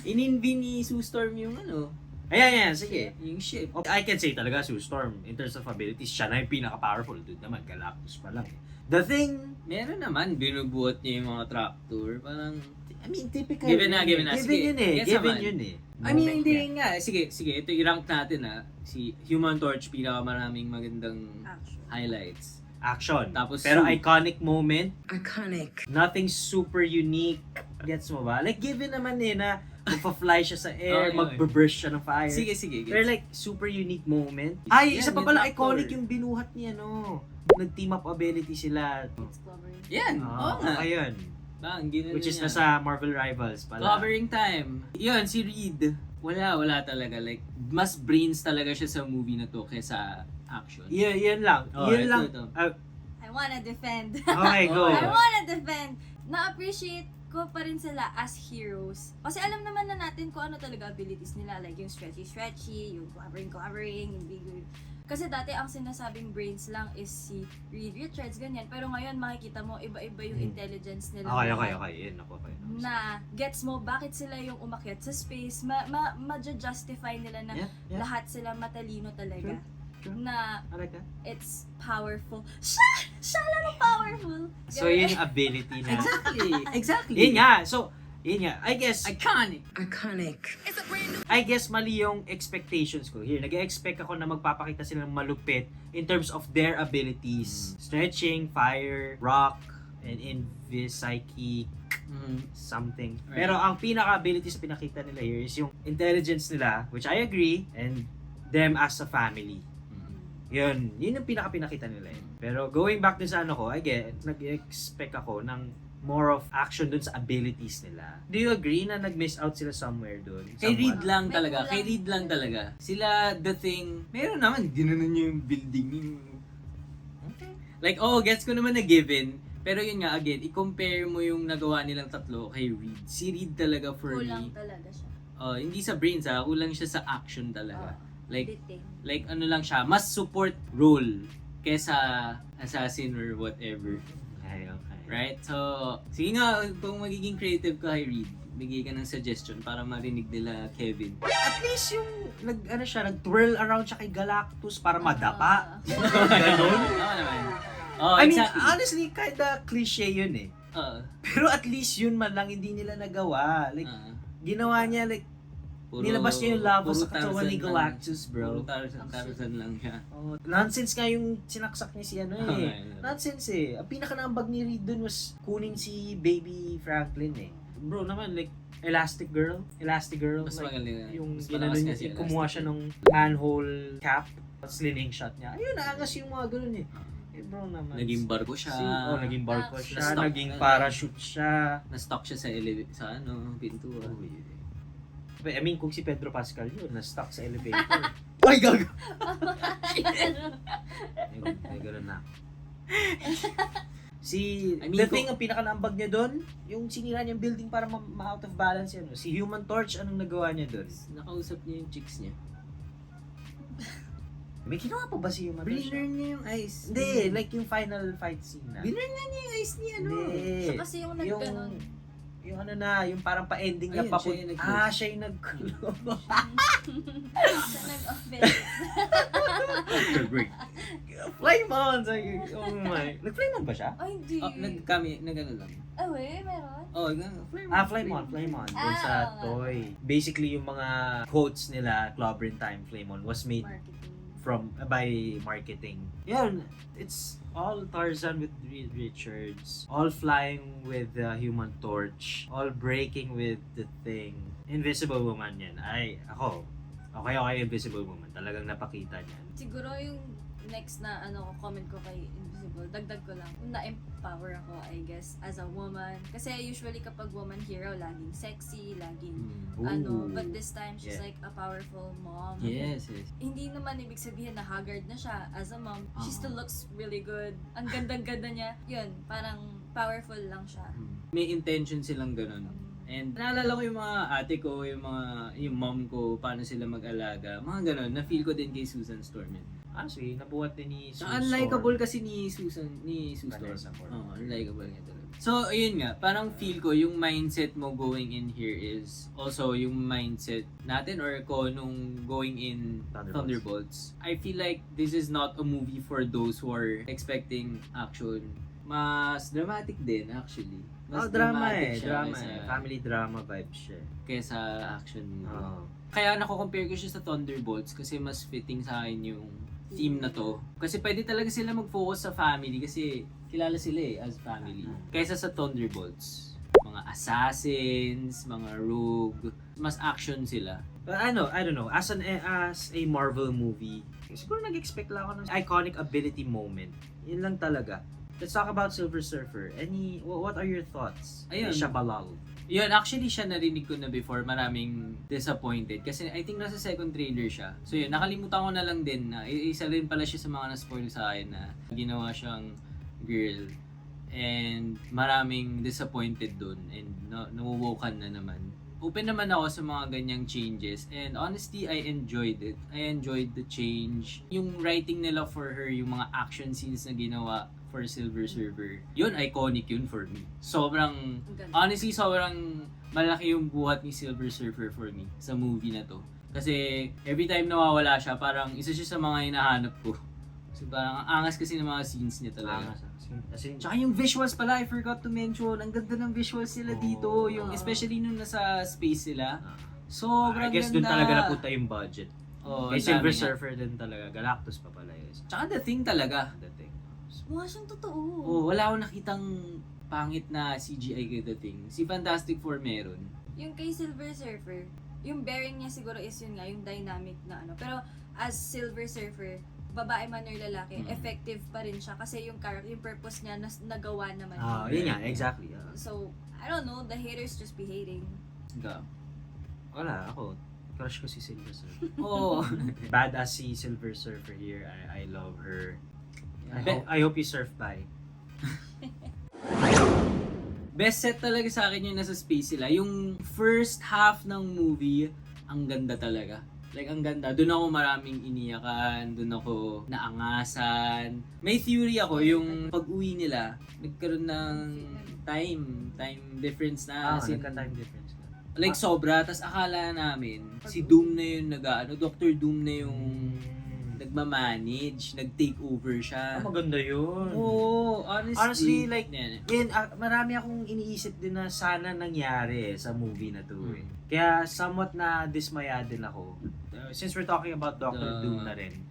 S2: Ininvi ni Sue Storm yung
S1: Ayan, sige.
S2: yung ship.
S1: I can say talaga Sue Storm, in terms of abilities, siya na yung pinaka-powerful. Dude naman, Galactus pa lang eh. The thing,
S2: Meron naman, binubuhat niya yung mga tractor. Parang...
S1: I mean, typical.
S2: Given na.
S1: Given
S2: Sige,
S1: yun eh.
S2: gets
S1: Given
S2: naman.
S1: yun eh.
S2: I mean, hindi nga. Sige. Ito i-rank natin Si Human Torch, pinakamaraming magandang highlights.
S1: Action.
S2: Tapos
S1: pero
S2: Sue.
S1: iconic moment. Nothing super unique. Gets mo ba? Like, given naman eh na magpa-fly siya sa air,
S2: Okay.
S1: magbe-burst siya ng fire.
S2: Sige.
S1: Pero like, super unique moment. Ay, isa pa
S2: yung
S1: pala
S2: tractor.
S1: iconic yung binuhat niya, no? Nag-team up ability sila.
S2: Yan. Oo nga.
S1: Ayun.
S2: Bang, ginano
S1: Which is
S2: niya.
S1: nasa Marvel Rivals pala.
S2: Covering time. Yun, si Reed. Wala talaga. Like, mas brains talaga siya sa movie na to kaysa action.
S1: Yun lang.
S2: Oh,
S1: Yun
S2: ito,
S1: lang.
S2: ito.
S3: I wanna defend.
S1: Okay, go.
S2: Oh.
S3: I wanna defend. Na-appreciate ko pa rin sila as heroes. Kasi alam naman na natin kung ano talaga abilities nila. Like yung stretchy, yung covering, yung big. Kasi dati ang sinasabing brains lang is si Reed Richards, ganyan. Pero ngayon makikita mo, iba-iba yung intelligence nila.
S1: Okay. Yun ako.
S3: Na gets mo bakit sila yung umakyat sa space. Ma-justify nila na
S1: Yeah.
S3: lahat sila matalino talaga.
S1: True.
S3: Na
S1: Alright.
S3: it's powerful. Siya lang ang powerful.
S1: So, yun yung ability na.
S2: Exactly.
S1: Yun nga. So, yun nga. I guess,
S2: Iconic.
S1: I guess mali yung expectations ko. Here, nag-expect ako na magpapakita sila ng malupit in terms of their abilities. Stretching, fire, rock, and invis, psychic, something.
S2: Right.
S1: Pero ang pinaka-abilities na pinakita nila here is yung intelligence nila, which I agree, and them as a family. Yun yung pinaka-pinakita nila yun. Pero going back dun sa ko, nag-expect ako ng more of action dun sa abilities nila. Do you agree na nag-miss out sila somewhere dun?
S2: Kay Reed
S1: Somewhat?
S2: lang
S3: May
S2: talaga.
S3: kulang.
S2: Kay Reed lang talaga. Sila, The Thing, meron naman, ginanon niyo yung building. Like, gets ko naman na given. Pero yun nga, again, i-compare mo yung nagawa nilang tatlo kay Reed. Si Reed talaga for
S3: Kulang
S2: me.
S3: talaga siya.
S2: Hindi sa brains kulang siya sa action talaga. Like,
S3: Detail.
S2: like ano lang siya, mas support role kesa assassin or whatever.
S1: Okay.
S2: Right? So, sige nga, kung magiging creative ka kay Reed, bigay ka ng suggestion para marinig nila Kevin.
S1: At least yung nag-twirl around siya kay Galactus para madapa. Ganon.
S2: Oo naman.
S1: I mean,
S2: Exactly.
S1: honestly, kinda cliche yun eh. Pero at least yun man lang hindi nila nagawa. Like, Ginawa niya like, nilabas niya yung lava sa katawan ni Galactus, bro.
S2: Puro Tarzan lang siya.
S1: Oh, nonsense nga yung sinaksak niya si ano eh.
S2: Okay.
S1: Nonsense eh. Ang pinaka-naambag ni Reed dun was kunin si Baby Franklin eh. Bro naman, like, Elastic Girl.
S2: Mas
S1: Like,
S2: magaling.
S1: yung
S2: Mas
S1: ginano
S2: malakas
S1: niya,
S2: nga si
S1: kumuha
S2: Elastic
S1: siya ng manhole cap, slining shot niya. Ayun, naangas yung mga ganun eh. Eh bro naman.
S2: Naging barko siya.
S1: naging barko siya,
S2: Na-stuck.
S1: naging parachute siya.
S2: Na-stuck siya sa pintuan.
S1: I mean, kung si Pedro Pascal yun, na-stuck sa elevator. Ay, gago! Ay, ganun na.
S2: I mean,
S1: The Thing, ang pinaka-naambag niya doon, yung sinira niyang building para ma-out of balance yan. Si Human Torch, anong nagawa niya doon?
S2: Nakausap niya yung chicks niya.
S1: May ginawa pa ba si Human Torch?
S2: Brinner niya yung ice.
S1: Hindi, like yung final fight scene na.
S2: Brinner niya yung ice niya, ano?
S1: Hindi.
S3: Siya kasi yung nagganon.
S1: Yung ano na, yung parang pa-ending na
S2: Ayun,
S1: papun.
S2: siya yung nag-close.
S1: Siya yung nag-close.
S3: Siya nag-offend.
S1: Break. Flame on! Oh my. Nag-flame on ba siya?
S3: Ay, hindi.
S2: Nag-ano lang.
S3: Ah, weh, meron?
S2: Oh, flame on.
S1: Flame on. Dun sa
S3: Ah,
S1: toy. Basically, yung mga quotes nila, Clobber in Time, Flame on, was made
S3: Marketing.
S1: by marketing. Yan, it's all Tarzan with Reed Richards, all flying with the Human Torch, all breaking with the Thing. Invisible Woman yan. Okay, Invisible Woman. Talagang napakita niyan.
S3: Siguro yung next na comment ko kay Invisible, dagdag ko lang, na-empower ako, I guess, as a woman. Kasi usually kapag woman hero, laging sexy, laging
S1: Ooh.
S3: but this time she's
S1: Yeah.
S3: like a powerful mom.
S2: Yes.
S3: Hindi naman ibig sabihin na haggard na siya as a mom. She
S2: Ah.
S3: still looks really good. Ang ganda-ganda niya. Yun, parang powerful lang siya.
S2: May intention silang ganun. And naalala ko yung mga ate ko, yung mom ko, paano sila mag-alaga. Mga ganun, na-feel ko din kay Susan Storm yun.
S1: Actually, nabuhat din ni Sue
S2: Unlikable
S1: Storm.
S2: kasi ni Sue Storm.
S1: Vanessa Storm.
S2: Oo, unlikable niya talaga. So, ayun nga, parang feel ko yung mindset mo going in here is also yung mindset natin or ko nung going in Thunderbolts. I feel like this is not a movie for those who are expecting action. Mas dramatic din actually. Mas
S1: Drama
S2: siya
S1: eh. Family drama vibe siya.
S2: kaysa action movie.
S1: Oo.
S2: Kaya nako-compare ko siya sa Thunderbolts kasi mas fitting sa akin yung theme na to. Kasi pwede talaga sila mag-focus sa family kasi kilala sila as family. Kaysa sa Thunderbolts. Mga assassins, mga rogue, mas action sila.
S1: But I don't know, as a Marvel movie, siguro nag-expect lang ako ng iconic ability moment. Yun lang talaga. Let's talk about Silver Surfer. What are your thoughts?
S2: Ayun.
S1: Shabalal.
S2: Yun, actually siya narinig ko na before, maraming disappointed. Kasi I think nasa second trailer siya. So yun, nakalimutan ko na lang din na isa rin pala siya sa mga na-spoil sa akin na ginawa siyang girl. And maraming disappointed dun. And nawawokan na naman. Open naman ako sa mga ganyang changes. And honestly, I enjoyed it. I enjoyed the change. Yung writing nila for her, yung mga action scenes na ginawa for Silver Surfer, yun, iconic yun for me. Honestly, sobrang malaki yung buhat ni Silver Surfer for me sa movie na to. Kasi every time nawawala siya, parang isa siya sa mga hinahanap ko. Kasi parang ang angas kasi ng mga scenes niya talaga. Tsaka yung visuals pala, I forgot to mention. Ang ganda ng visuals nila dito. Yung especially nung nasa space sila. Sobrang
S1: I guess
S2: ganda.
S1: dun talaga napunta yung budget.
S2: Oh,
S1: Kay
S2: ang
S1: Silver
S2: dami nga.
S1: Surfer din talaga. Galactus pa pala yun.
S2: Tsaka The Thing talaga.
S1: The Thing.
S3: Mukha siyang totoo.
S2: Oh, wala akong nakitang pangit na CGI kay The Thing. Si Fantastic Four meron.
S3: Yung kay Silver Surfer, yung bearing niya siguro is yun nga, yung dynamic na ano. Pero as Silver Surfer, babae man or lalaki, effective pa rin siya kasi yung purpose niya nagawa naman.
S1: Yun nga, exactly.
S3: So, I don't know, the haters just be hating.
S1: Wala, ako. Crush ko si Silver Surfer.
S2: Oo.
S1: Badass si Silver Surfer here. I love her.
S2: Be-
S1: I hope you surf by.
S2: Best set talaga sa akin yung nasa space sila. Yung first half ng movie, ang ganda talaga. Like, ang ganda. Doon ako maraming iniyakan. Doon ako naangasan. May theory ako, yung pag-uwi nila, nagkaroon ng time difference na. As in,
S1: Nagka-time difference ka.
S2: like, sobra. Tas akala namin, si Doom na yung Dr. Doom na yung nagmamanage, nag-take over siya.
S1: Maganda yun.
S2: Oo,
S1: Honestly, like,
S2: yan.
S1: Yan, marami akong iniisip din na sana nangyari sa movie na to eh. Kaya somewhat na dismaya din ako. Since we're talking about Doctor Doom na rin,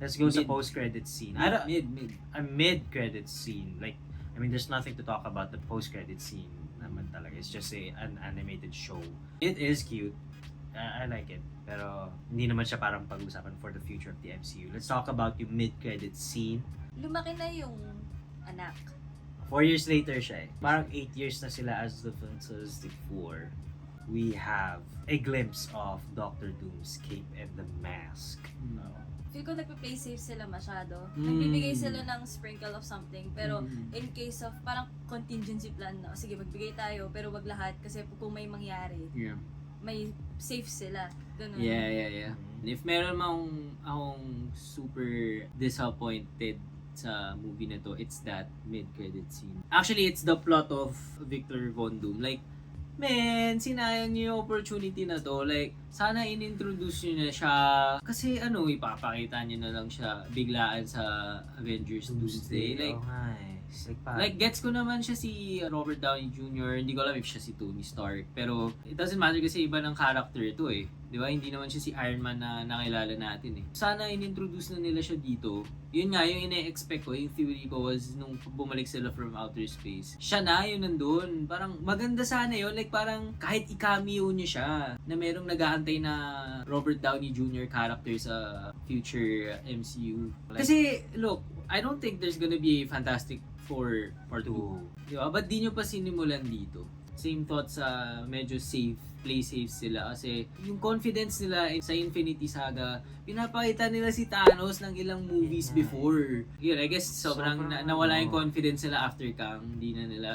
S1: let's go sa post-credit scene. A mid-credit scene. Like, I mean, there's nothing to talk about the post-credit scene naman talaga. It's just an animated show. It is cute. I like it. Pero hindi naman siya parang pag-usapan for the future of the MCU. Let's talk about yung mid-credit scene.
S3: Lumaki na yung anak.
S1: 4 years later siya eh. Parang 8 years na sila as the Fantastic Four. We have a glimpse of Doctor Doom's cape and the mask.
S3: Feel ko nagpe-play safe sila masyado. Nagbibigay sila ng sprinkle of something. Pero in case of parang contingency plan na, sige magbigay tayo pero wag lahat kasi kung may mangyari, may safe sila. Ganun.
S2: Yeah. If meron akong super disappointed sa movie na to, it's that mid-credit scene. Actually, it's the plot of Victor Von Doom. Like, man, sinayang niyo yung opportunity na to. Like, sana in-introduce niyo na siya. Kasi ipapakita niyo na lang siya biglaan sa Avengers Doomsday. Like, like, gets ko naman siya si Robert Downey Jr. Hindi ko alam if siya si Tony Stark. Pero, it doesn't matter kasi iba ng character ito eh. Di ba? Hindi naman siya si Iron Man na nakilala natin eh. Sana in-introduce na nila siya dito. Yun nga, yung ine-expect ko, yung theory ko was nung bumalik sila from outer space. Siya na, yun nandun. Parang maganda sana yun. Like parang kahit i-cameo niya siya na merong nag-aantay na Robert Downey Jr. character sa future MCU. Like, kasi, look, I don't think there's gonna be a Fantastic Four Part 2. Diba? Ba't di nyo pa sinimulan dito? Same thoughts sa medyo safe, play safe sila. Kasi yung confidence nila sa Infinity Saga, pinapakita nila si Thanos ng ilang movies before. Yun, I guess sobrang nawala yung confidence nila after Kang. Hindi na nila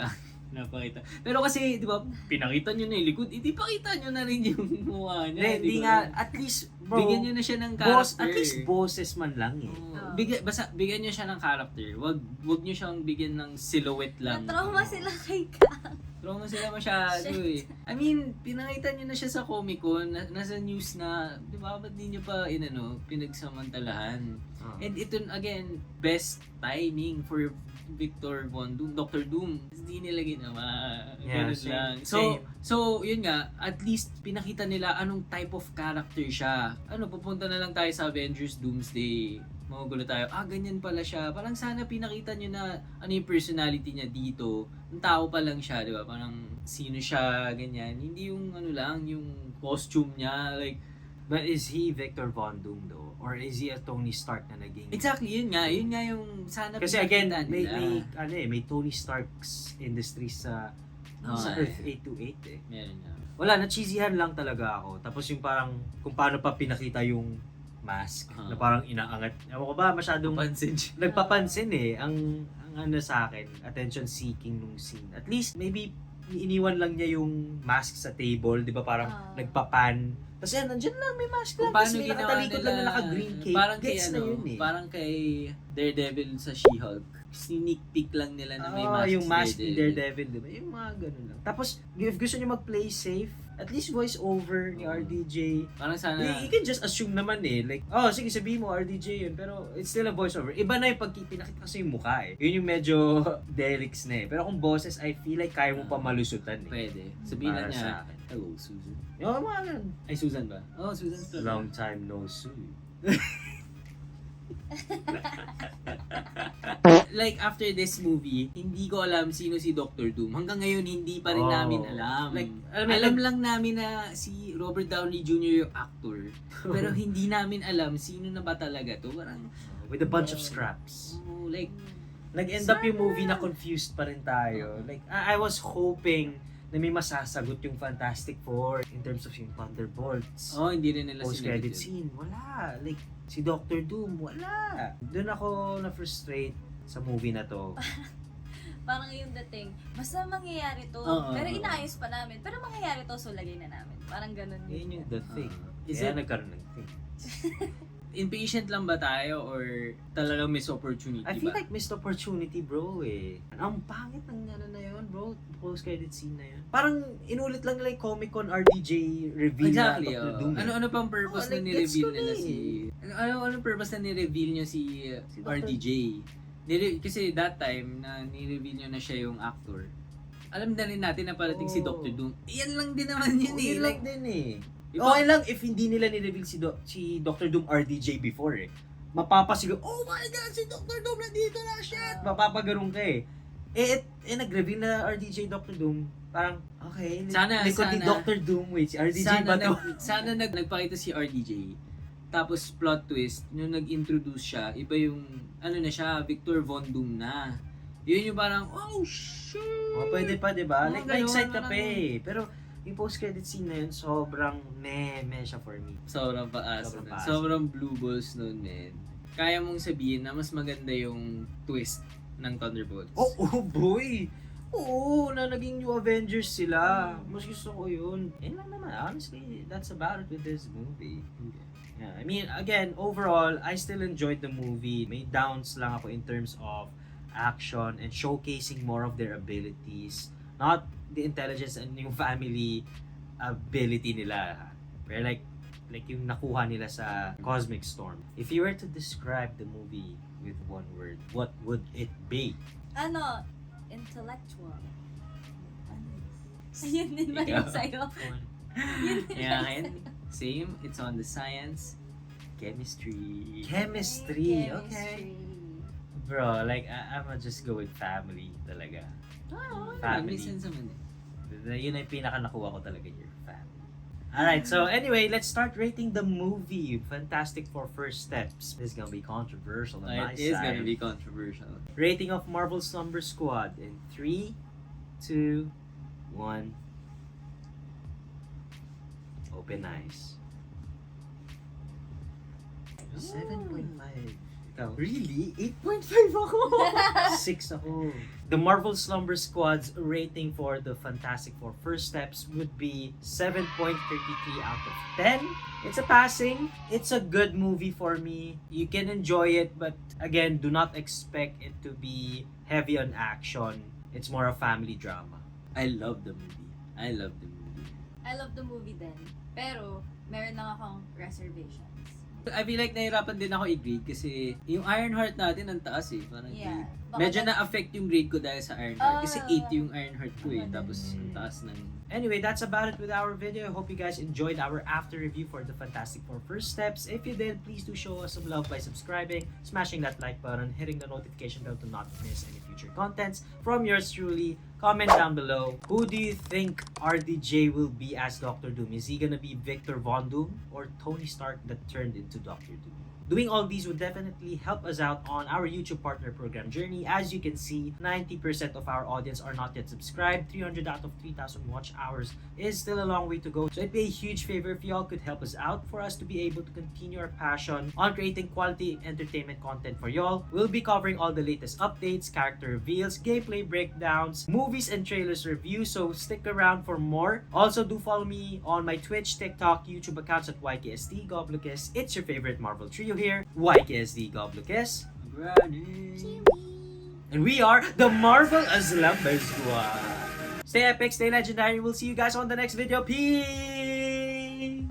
S2: napakita. Pero kasi, di ba, pinakita nyo na yung likod, hindi pakita nyo na rin yung mukha niya.
S1: Hindi nga, at least, bro,
S2: bigyan nyo na siya ng character.
S1: at least boses man lang eh.
S2: Bigyan nyo siya ng character. Wag nyo siyang bigyan ng silhouette lang.
S3: Na-trauma sila kay Kang.
S2: Trauma sila masyado eh. I mean, pinakita nyo na siya sa Comic Con, nasa news na, di ba, ba't di nyo pa pinagsamantalahan? And ito, again, best timing for Victor Von Doom, Dr. Doom. Hindi nila ginawa. Ganun lang. So, yun nga, at least pinakita nila anong type of character siya. Pupunta na lang tayo sa Avengers Doomsday. Magugulo tayo, ganyan pala siya. Parang sana pinakita nyo na ano yung personality niya dito. Ang tao pa lang siya, di ba? Parang sino siya, ganyan. Hindi yung yung costume niya, like.
S1: But is he Victor Von Doom though? Or is he a Tony Stark na naging...
S2: Exactly, yun nga yung sana
S1: Kasi again,
S2: nila.
S1: may Tony Stark's Industries sa Earth 828 eh.
S2: Meron nga.
S1: Wala, na-cheesyhan lang talaga ako. Tapos yung parang, kung paano pa pinakita yung mask, na parang inaangat. Ewan ko ba, masyadong
S2: Pansin siya.
S1: nagpapansin eh. Ang sa akin, attention seeking nung scene. At least, maybe, iniwan lang niya yung mask sa table, di ba? Parang nagpapan. Tapos yan, nandiyan lang, may mask lang.
S2: Paano
S1: Tapos may nakatalikod lang na naka-green cape.
S2: Parang kay,
S1: Gets na yun eh.
S2: Parang kay Daredevil sa She-Hulk. Sneak peek lang nila na may mask
S1: yung
S2: si
S1: mask ni Daredevil, di ba? Yung mga ganun lang. Tapos, if gusto niyo mag-play safe, at least voice over ni RDJ.
S2: Parang sana...
S1: You can just assume naman eh. Like, sige, sabihin mo RDJ yun. Pero it's still a voice over. Iba na yung pag pinakita kasi yung mukha eh. Yun yung medyo delics na eh. Pero kung boses, I feel like kaya mo pa malusutan eh.
S2: Pwede. Sabihin na
S1: Para
S2: niya,
S1: sa akin.
S2: hello, Susan.
S1: Yung mga ganun.
S2: Ay, Susan ba? Oh, Susan.
S1: Long time no see.
S2: Like, after this movie, hindi ko alam sino si Dr. Doom. Hanggang ngayon, hindi pa rin namin alam.
S1: Like,
S2: alam lang namin na si Robert Downey Jr. yung actor. Pero hindi namin alam sino na ba talaga to. Parang,
S1: with a bunch of scraps.
S2: like,
S1: Nag-end up yung movie na confused pa rin tayo. Like, I was hoping na may masasagot yung Fantastic Four in terms of yung Thunderbolts.
S2: hindi rin nila
S1: Post-credit
S2: sinagot yun.
S1: scene, wala. Like, si Doctor Doom, wala. Doon ako na-frustrate sa movie na to.
S3: Parang yung dating, basta mangyayari to. Pero inaayos pa namin. Pero mangyayari to, so lagay na namin. Parang ganun.
S1: Yun yung the thing.
S2: Is
S1: Kaya
S2: it-
S1: nagkaroon ng thing.
S2: Impatient lang ba tayo or talagang miss opportunity
S1: I feel
S2: ba?
S1: like missed opportunity, bro, eh. Ang pangit ng ano na yun, bro. Post-credit scene na yun. Parang inulit lang nila yung Comic-Con RDJ reveal
S2: Exactly.
S1: na Dr. Doom.
S2: Ano pang purpose
S1: like,
S2: na
S1: gets
S2: ni-reveal
S1: ko
S2: nila
S1: na
S2: si... Anong purpose na ni-reveal nyo si RDJ? Kasi that time na ni-reveal nyo na siya yung actor, alam na rin natin na parating si Dr. Doom. Yan lang din naman yun eh.
S1: Yun lang din eh. Okay lang if hindi nila ni-reveal si Dr. Doom RDJ before eh. Mapapasiguro, oh my God, si Dr. Doom nandito na, shit! Mapapagaroon ka eh. Nag-reveal na RDJ Dr. Doom. Parang, okay, likod ni Dr. Doom, wait, si RDJ ba to?
S2: Sana nagpakita si RDJ. Tapos plot twist, nung nag-introduce siya, iba yung, na siya, Victor Von Doom na. Yun yung parang, oh shit!
S1: Oh, pwede pa, diba?
S2: Oh,
S1: Like,
S2: ganun,
S1: ma-excite ka pa
S2: ganun.
S1: eh. Pero, yung post-credit scene na yun, sobrang meh siya for me.
S2: Sobrang paasa
S1: Sobrang
S2: nun.
S1: paasa.
S2: Sobrang blue balls nun, man. Kaya mong sabihin na mas maganda yung twist ng Thunderbolts.
S1: Oh boy! Oo, na naging New Avengers sila. Mas gusto ko yun. Yan lang naman. Honestly, that's about it with this movie. Yeah, I mean, again, overall, I still enjoyed the movie. May downs lang ako in terms of action and showcasing more of their abilities. Not the intelligence and yung family ability nila. Pero like yung nakuha nila sa Cosmic Storm. If you were to describe the movie with one word, what would it be?
S3: Intellectual. Ayun din ba
S2: Ikaw?
S3: yung sa'yo? Yun din
S2: Yeah,
S3: ba yung
S2: and same. It's on the science. Chemistry.
S1: Chemistry,
S3: sa'yo?
S1: okay. Bro, like, I'ma just go with family talaga. Family.
S2: May sense naman eh.
S1: Yun ang pinaka nakuha ko talaga here, family. Alright, so anyway, let's start rating the movie. Fantastic Four First Steps. This is gonna be controversial on my
S2: It is
S1: side.
S2: gonna be controversial.
S1: Rating of Marvel's Slumber Squad in 3, 2, 1. Open eyes. 7.5. Ikaw? Really? 8.5 ako! 6 ako. The Marvel Slumber Squad's rating for the Fantastic Four First Steps would be 7.33 out of 10. It's a passing. It's a good movie for me. You can enjoy it, but again, do not expect it to be heavy on action. It's more a family drama.
S2: I love the movie. I love the movie
S3: din. Pero, meron lang akong reservations.
S2: I feel like nahirapan din ako i-grade kasi yung Ironheart natin ang taas eh. Parang
S3: Yeah.
S2: medyo na-affect yung grade ko dahil sa Ironheart. Kasi
S3: Ah.
S2: 80 yung Ironheart ko eh. Tapos ang taas ng...
S1: Anyway, that's about it with our video. I hope you guys enjoyed our after review for the Fantastic Four First Steps. If you did, please do show us some love by subscribing, smashing that like button, hitting the notification bell to not miss any future contents from yours truly. Comment down below. Who do you think RDJ will be as Dr. Doom? Is he gonna be Victor Von Doom or Tony Stark that turned into Dr. Doom? Doing all these would definitely help us out on our YouTube partner program journey. As you can see, 90% of our audience are not yet subscribed. 300 out of 3,000 watch hours is still a long way to go. So it'd be a huge favor if y'all could help us out for us to be able to continue our passion on creating quality entertainment content for y'all. We'll be covering all the latest updates, character reveals, gameplay breakdowns, movies and trailers reviews, so stick around for more. Also, do follow me on my Twitch, TikTok, YouTube accounts at YKSD Goblicus. It's your favorite Marvel trio here, YKSD Goblicus. And we are the Marvel Slumber Squad. Stay epic, stay legendary. We'll see you guys on the next video. Peace!